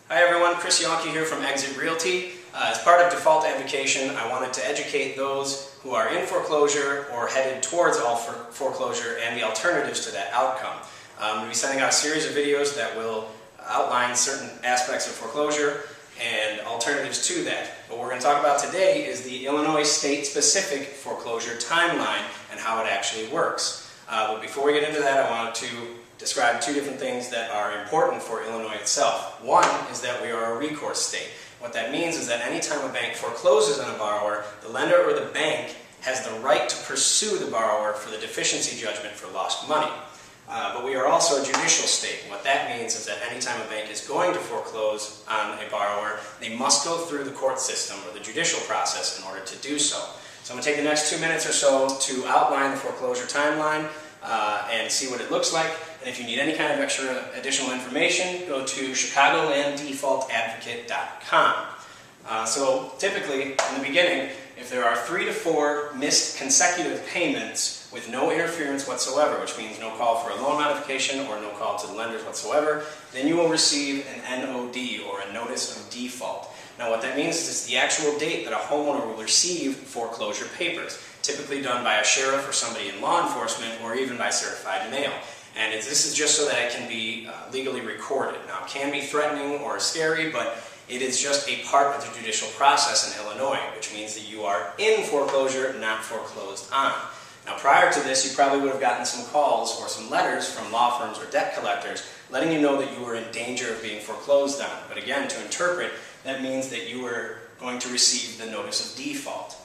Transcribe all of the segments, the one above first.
Hi everyone, Chris Yonke here from Exit Realty. As part of default advocation, I wanted to educate those who are in foreclosure or headed towards all foreclosure and the alternatives to that outcome. We'll be sending out a series of videos that will outline certain aspects of foreclosure and alternatives to that. What we're going to talk about today is the Illinois state-specific foreclosure timeline and how it actually works. But before we get into that, I wanted to describe two different things that are important for Illinois itself. One is that we are a recourse state. What that means is that anytime a bank forecloses on a borrower, the lender or the bank has the right to pursue the borrower for the deficiency judgment for lost money. But we are also a judicial state. What that means is that anytime a bank is going to foreclose on a borrower, they must go through the court system or the judicial process in order to do so. So I'm going to take the next 2 minutes or so to outline the foreclosure timeline and see what it looks like. And if you need any kind of extra additional information, go to chicagolanddefaultadvocate.com. So typically, in the beginning, if there are 3 to 4 missed consecutive payments with no interference whatsoever, which means no call for a loan modification or no call to the lenders whatsoever, then you will receive an NOD, or a notice of default. Now what that means is it's the actual date that a homeowner will receive foreclosure papers, typically done by a sheriff or somebody in law enforcement or even by certified mail. And this is just so that it can be legally recorded. Now it can be threatening or scary, but it is just a part of the judicial process in Illinois, which means that you are in foreclosure, not foreclosed on. Now prior to this, you probably would have gotten some calls or some letters from law firms or debt collectors letting you know that you were in danger of being foreclosed on. But again, to interpret, that means that you were going to receive the notice of default.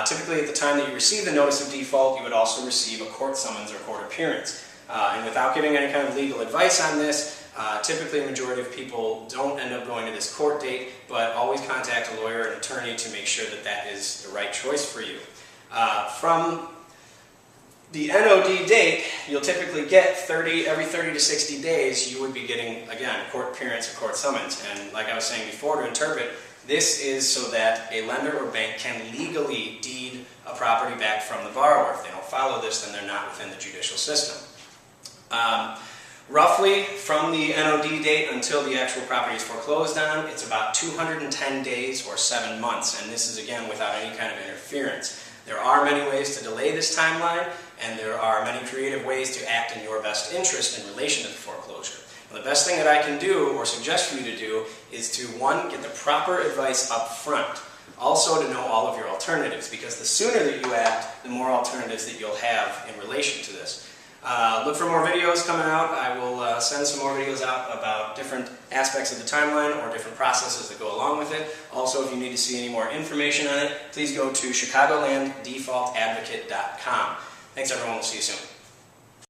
Typically at the time that you receive the notice of default, you would also receive a court summons or court appearance. And without giving any kind of legal advice on this, typically a majority of people don't end up going to this court date, but always contact a lawyer and attorney to make sure that that is the right choice for you. From the NOD date, you'll typically get every 30 to 60 days, you would be getting, again, court appearance or court summons. And like I was saying before, to interpret, this is so that a lender or bank can legally deed a property back from the borrower. If they don't follow this, then they're not within the judicial system. Roughly from the NOD date until the actual property is foreclosed on, it's about 210 days or 7 months, and this is again without any kind of interference. There are many ways to delay this timeline, and there are many creative ways to act in your best interest in relation to the foreclosure. Well, the best thing that I can do or suggest for you to do is to, 1, get the proper advice up front. Also to know all of your alternatives, because the sooner that you act, the more alternatives that you'll have in relation to this. Look for more videos coming out. I will send some more videos out about different aspects of the timeline or different processes that go along with it. Also, if you need to see any more information on it, please go to chicagolanddefaultadvocate.com. Thanks everyone, we'll see you soon.